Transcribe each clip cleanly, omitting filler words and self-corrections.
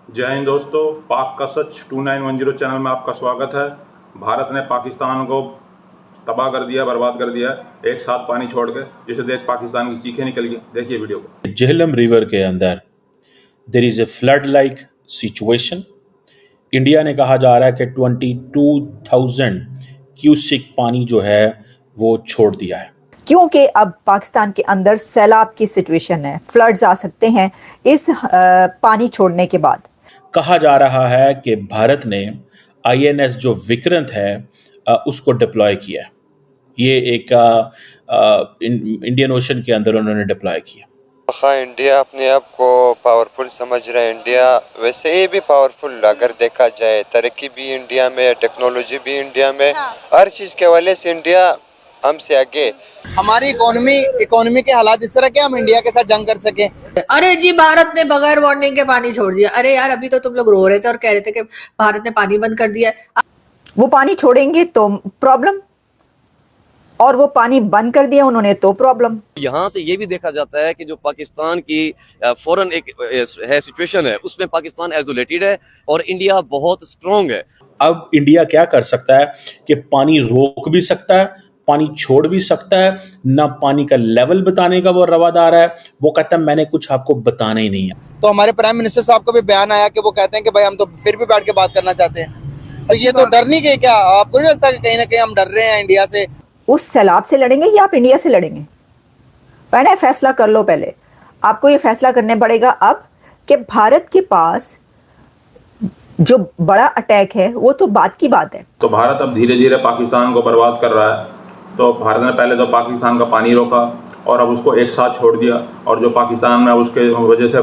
जय हिंद दोस्तों, पाक का सच 2910 चैनल में आपका स्वागत है। भारत ने पाकिस्तान को तबाह कर दिया, बर्बाद कर दिया एक साथ पानी छोड़ के, जिसे देख पाकिस्तान की चीखें निकल गई। देखिए वीडियो को। झेलम रिवर के अंदर there is a flood like situation. India ने कहा जा रहा है कि 22,000 क्यूसिक पानी जो है वो छोड़ दिया है, क्योंकि अब पाकिस्तान के अंदर सैलाब की सिचुएशन है, फ्लड्स आ सकते हैं इस पानी छोड़ने के बाद। कहा जा रहा है कि भारत ने INS जो विक्रांत है उसको डिप्लॉय किया है। ये एक इंडियन ओशन के अंदर उन्होंने डिप्लॉय किया। हाँ, इंडिया अपने आप को पावरफुल समझ रहा है। इंडिया वैसे ही भी पावरफुल अगर देखा जाए, तरक्की भी इंडिया में, टेक्नोलॉजी भी इंडिया में, हर चीज़ के हवाले से इंडिया हमसे आगे। हमारी इकोनॉमी के हालात इस तरह के हम इंडिया के साथ जंग कर सके। अरे जी, भारत ने बगैर वार्निंग के पानी छोड़ दिया। अरे यार, अभी तो तुम लोग रो रहे थे और कह रहे थे कि भारत ने पानी बंद कर दिया। वो पानी छोड़ेंगे तो प्रॉब्लम, और वो पानी बंद कर दिया उन्होंने तो प्रॉब्लम। यहाँ से ये भी देखा जाता है कि जो पाकिस्तान की फॉरेन एक है सिचुएशन है, उसमें पाकिस्तान आइसोलेटेड है और इंडिया बहुत स्ट्रॉन्ग है। अब इंडिया क्या कर सकता है कि पानी रोक भी सकता है, पानी छोड़ भी सकता है ना। पानी का लेवल बताने का वो रवादार है। वो कहता है मैंने कुछ आपको बताना ही नहीं है। तो हमारे प्राइम मिनिस्टर साहब का भी बयान आया कि वो कहते हैं कि भाई हम तो फिर भी बैठ के बात करना चाहते हैं। और ये तो डर नहीं गए क्या? आपको नहीं लगता कि कहीं ना कहीं हम डर रहे हैं इंडिया से? उस सैलाब से लड़ेंगे या आप इंडिया से लड़ेंगे? पहले फैसला कर लो। पहले आपको ये फैसला करने पड़ेगा अब कि भारत के पास जो बड़ा अटैक है वो तो बात की बात है। तो भारत अब धीरे धीरे पाकिस्तान को बर्बाद कर रहा है। तो भारत ने पहले तो पाकिस्तान का पानी रोका और अब उसको एक साथ छोड़ दिया, और जो पाकिस्तान में उसके वजह से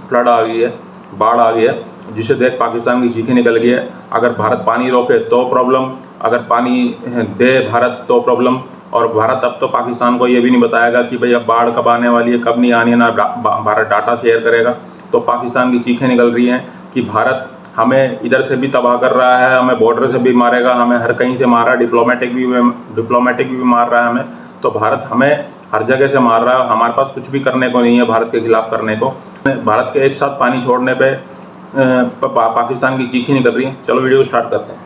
फ्लड आ गई है, बाढ़ आ गई है, जिसे देख पाकिस्तान की चीखें निकल गई है। अगर भारत पानी रोके तो प्रॉब्लम, अगर पानी दे भारत तो प्रॉब्लम। और भारत अब तो पाकिस्तान को ये भी नहीं बताएगा कि भाई अब बाढ़ कब आने वाली है, कब नहीं आनी है, ना भारत डाटा शेयर करेगा। तो पाकिस्तान की चीखें निकल रही हैं कि भारत हमें इधर से भी तबाह कर रहा है, हमें बॉर्डर से भी मारेगा, हमें हर कहीं से मार रहा है, डिप्लोमेटिक भी मार रहा है हमें। तो भारत हमें हर जगह से मार रहा है, हमारे पास कुछ भी करने को नहीं है भारत के खिलाफ करने को। भारत के एक साथ पानी छोड़ने पे पाकिस्तान की चीखें निकल रही हैं। चलो वीडियो स्टार्ट करते हैं।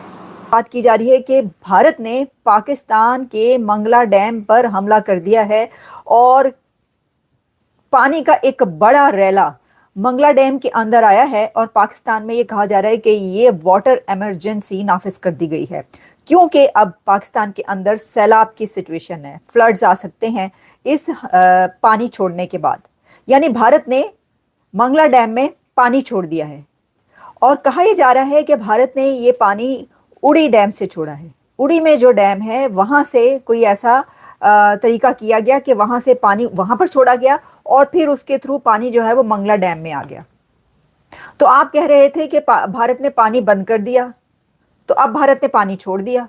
बात की जा रही है कि भारत ने पाकिस्तान के मंगला डैम पर हमला कर दिया है और पानी का एक बड़ा रैला मंगला डैम के अंदर आया है, और पाकिस्तान में ये कहा जा रहा है कि ये वाटर इमरजेंसी नाफिज कर दी गई है, क्योंकि अब पाकिस्तान के अंदर सैलाब की सिचुएशन है, फ्लड्स आ सकते हैं इस पानी छोड़ने के बाद। यानी भारत ने मंगला डैम में पानी छोड़ दिया है, और कहा यह जा रहा है कि भारत ने ये पानी उड़ी डैम से छोड़ा है। उड़ी में जो डैम है वहां से कोई ऐसा तरीका किया गया कि वहां से पानी वहां पर छोड़ा गया, और फिर उसके थ्रू पानी जो है वो मंगला डैम में आ गया। तो आप कह रहे थे कि भारत ने पानी बंद कर दिया, तो अब भारत ने पानी छोड़ दिया।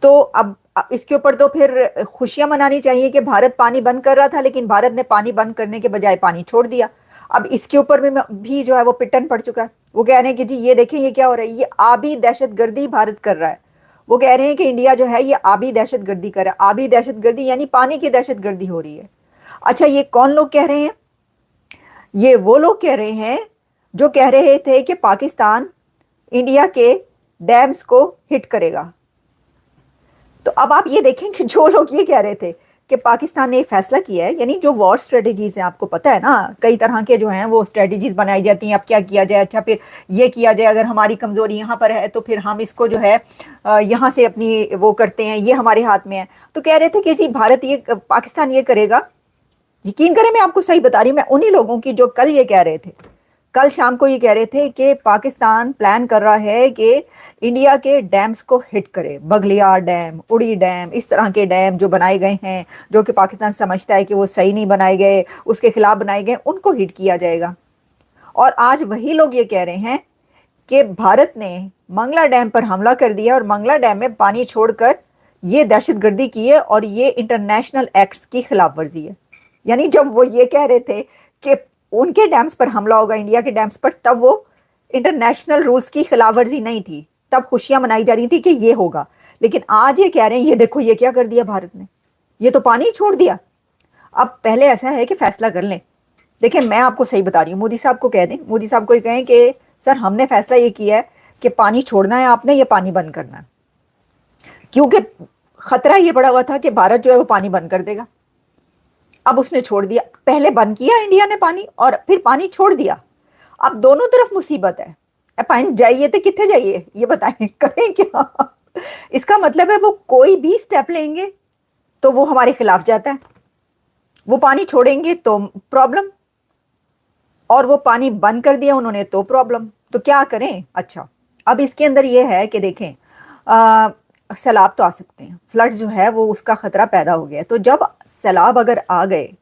तो अब इसके ऊपर तो फिर खुशियां मनानी चाहिए कि भारत पानी बंद कर रहा था, लेकिन भारत ने पानी बंद करने के बजाय पानी छोड़ दिया। अब इसके ऊपर भी जो है वो पिटन पड़ चुका है। वो कह रहे हैं कि जी ये देखें ये क्या हो रहा है, ये आबी दहशतगर्दी भारत कर रहा है। वो कह रहे हैं कि इंडिया जो है ये आबी दहशतगर्दी कर रहा है। आबी दहशतगर्दी यानी पानी की दहशतगर्दी हो रही है। अच्छा, ये कौन लोग कह रहे हैं? ये वो लोग कह रहे हैं जो कह रहे थे कि पाकिस्तान इंडिया के डैम्स को हिट करेगा। तो अब आप ये देखें कि जो लोग ये कह रहे थे कि पाकिस्तान ने फैसला किया है, यानी जो वॉर स्ट्रेटेजीज हैं, आपको पता है ना, कई तरह के जो हैं वो स्ट्रेटेजीज बनाई जाती हैं। अब क्या किया जाए? अच्छा, फिर ये किया जाए, अगर हमारी कमजोरी यहाँ पर है तो फिर हम इसको जो है यहाँ से अपनी वो करते हैं, ये हमारे हाथ में है। तो कह रहे थे कि जी भारत ये पाकिस्तान ये करेगा। यकीन करें, मैं आपको सही बता रही हूँ, मैं उन्हीं लोगों की जो कल ये कह रहे थे, कल शाम को ये कह रहे थे कि पाकिस्तान प्लान कर रहा है कि इंडिया के डैम्स को हिट करे। बगलियार डैम, उड़ी डैम, इस तरह के डैम जो बनाए गए हैं, जो कि पाकिस्तान समझता है कि वो सही नहीं बनाए गए, उसके खिलाफ बनाए गए, उनको हिट किया जाएगा। और आज वही लोग ये कह रहे हैं कि भारत ने मंगला डैम पर हमला कर दिया और मंगला डैम में पानी छोड़कर ये दहशतगर्दी की है, और ये इंटरनेशनल एक्ट्स की खिलाफ वर्जी है। यानी जब वो ये कह रहे थे कि उनके डैम्स पर हमला होगा, इंडिया के डैम्स पर, तब वो इंटरनेशनल रूल्स की खिलाफवर्जी नहीं थी, तब खुशियां मनाई जा रही थी कि ये होगा। लेकिन आज ये कह रहे हैं ये देखो ये क्या कर दिया भारत ने, ये तो पानी छोड़ दिया। अब पहले ऐसा है कि फैसला कर लें देखिए, मैं आपको सही बता रही हूँ, मोदी साहब को कह दें, मोदी साहब को ये कहें कि सर हमने फैसला ये किया है कि पानी छोड़ना है आपने, ये पानी बंद करना है, क्योंकि खतरा ये पड़ा हुआ था कि भारत जो है वो पानी बंद कर देगा। अब उसने छोड़ दिया, पहले बंद किया इंडिया ने पानी और फिर पानी छोड़ दिया। अब दोनों तरफ मुसीबत है। पानी जाइए तो कितने जाइए, ये बताएं, करें क्या? इसका मतलब है वो कोई भी स्टेप लेंगे तो वो हमारे खिलाफ जाता है, वो पानी छोड़ेंगे तो प्रॉब्लम, और वो पानी बंद कर दिया उन्होंने तो प्रॉब्लम। तो क्या करें? अच्छा, अब इसके अंदर ये है कि देखें, सैलाब तो आ सकते हैं, फ्लड जो है वो उसका खतरा पैदा हो गया है। तो जब सैलाब अगर आ गए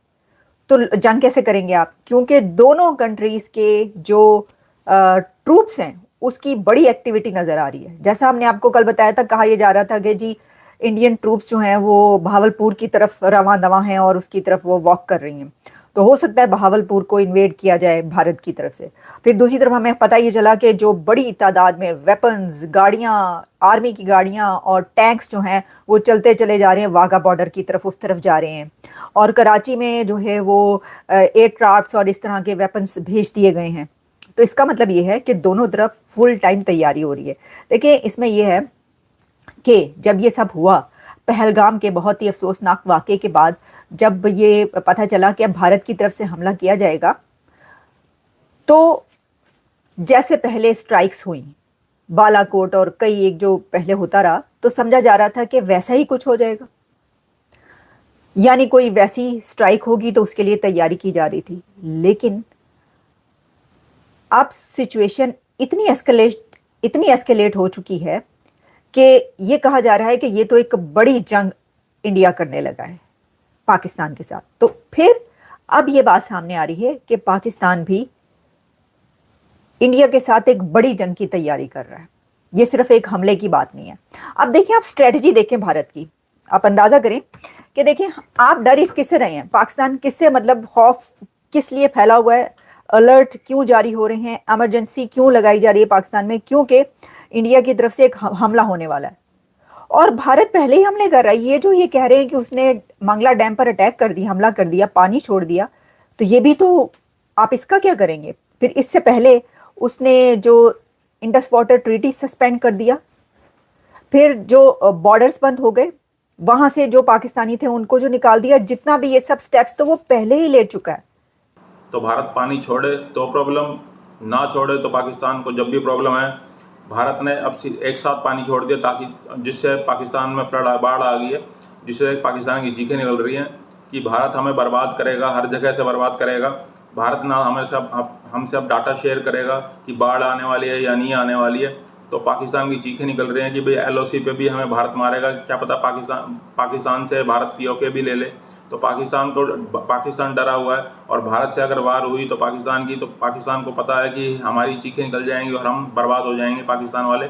तो जंग कैसे करेंगे आप? क्योंकि दोनों कंट्रीज के जो ट्रूप्स हैं उसकी बड़ी एक्टिविटी नजर आ रही है। जैसा हमने आपको कल बताया था, कहा यह जा रहा था कि जी इंडियन ट्रूप्स जो हैं वो बहावलपुर की तरफ रवां दवा हैं और उसकी तरफ वो वॉक कर रही हैं। तो हो सकता है बहावलपुर को इन्वेड किया जाए भारत की तरफ से। फिर दूसरी तरफ हमें पता ये चला कि जो बड़ी तादाद में वेपन्स, गाड़ियां, आर्मी की गाड़ियां और टैंक्स जो हैं वो चलते चले जा रहे हैं वाघा बॉर्डर की तरफ, उस तरफ जा रहे हैं। और कराची में जो है वो एयरक्राफ्ट्स और इस तरह के वेपन्स भेज दिए गए हैं। तो इसका मतलब ये है कि दोनों तरफ फुल टाइम तैयारी हो रही है। देखिए, इसमें यह है कि जब ये सब हुआ, पहलगाम के बहुत ही अफसोसनाक वाक़े के बाद जब ये पता चला कि अब भारत की तरफ से हमला किया जाएगा, तो जैसे पहले स्ट्राइक्स हुई बालाकोट और कई एक जो पहले होता रहा, तो समझा जा रहा था कि वैसा ही कुछ हो जाएगा, यानी कोई वैसी स्ट्राइक होगी तो उसके लिए तैयारी की जा रही थी। लेकिन अब सिचुएशन इतनी एस्केलेट हो चुकी है कि ये कहा जा रहा है कि ये तो एक बड़ी जंग इंडिया करने लगा है पाकिस्तान के साथ। तो फिर अब ये बात सामने आ रही है कि पाकिस्तान भी इंडिया के साथ एक बड़ी जंग की तैयारी कर रहा है। ये सिर्फ एक हमले की बात नहीं है। अब देखिए, आप स्ट्रेटजी देखें भारत की, आप अंदाजा करें कि देखें, आप डर इस किससे रहे हैं, पाकिस्तान किससे, मतलब खौफ किस लिए फैला हुआ है, अलर्ट क्यों जारी हो रहे हैं, इमरजेंसी क्यों लगाई जा रही है पाकिस्तान में? क्योंकि इंडिया की तरफ से एक हमला होने वाला है और भारत पहले ही हमले कर रहा है। ये जो ये कह रहे हैं कि उसने मंगला डैम पर अटैक कर दिया, हमला कर दिया, पानी छोड़ दिया, तो ये भी तो आप इसका क्या करेंगे? फिर इससे पहले उसने जो इंडस वाटर ट्रीटी सस्पेंड कर दिया, फिर जो बॉर्डर्स बंद हो गए, वहां से जो पाकिस्तानी थे उनको जो निकाल दिया, जितना भी ये सब स्टेप्स तो वो पहले ही ले चुका है। तो भारत पानी छोड़े तो प्रॉब्लम, ना छोड़े तो पाकिस्तान को जब भी प्रॉब्लम है। भारत ने अब एक साथ पानी छोड़ दिया ताकि जिससे पाकिस्तान में बाढ़ आ गई है, जिससे पाकिस्तान की चीखें निकल रही हैं कि भारत हमें बर्बाद करेगा, हर जगह से बर्बाद करेगा। भारत ना हमसे अब डाटा शेयर करेगा कि बाढ़ आने वाली है या नहीं आने वाली है। तो पाकिस्तान की चीखें निकल रही हैं कि भाई LOC पे भी हमें भारत मारेगा, क्या पता पाकिस्तान से भारत POK भी ले ले। तो पाकिस्तान डरा हुआ है और भारत से अगर वार हुई तो पाकिस्तान को पता है कि हमारी चीखें निकल जाएंगी और हम बर्बाद हो जाएंगे पाकिस्तान वाले।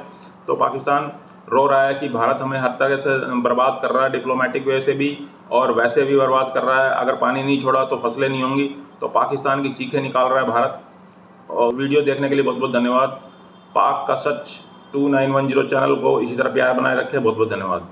तो पाकिस्तान रो रहा है कि भारत हमें हर तरह से बर्बाद कर रहा है, डिप्लोमेटिक वे से भी और वैसे भी बर्बाद कर रहा है। अगर पानी नहीं छोड़ा तो फसलें नहीं होंगी। तो पाकिस्तान की चीखें निकाल रहा है भारत। और वीडियो देखने के लिए बहुत बहुत धन्यवाद। पाक का सच 2910 चैनल को इसी तरह प्यार बनाए रखें। बहुत बहुत धन्यवाद।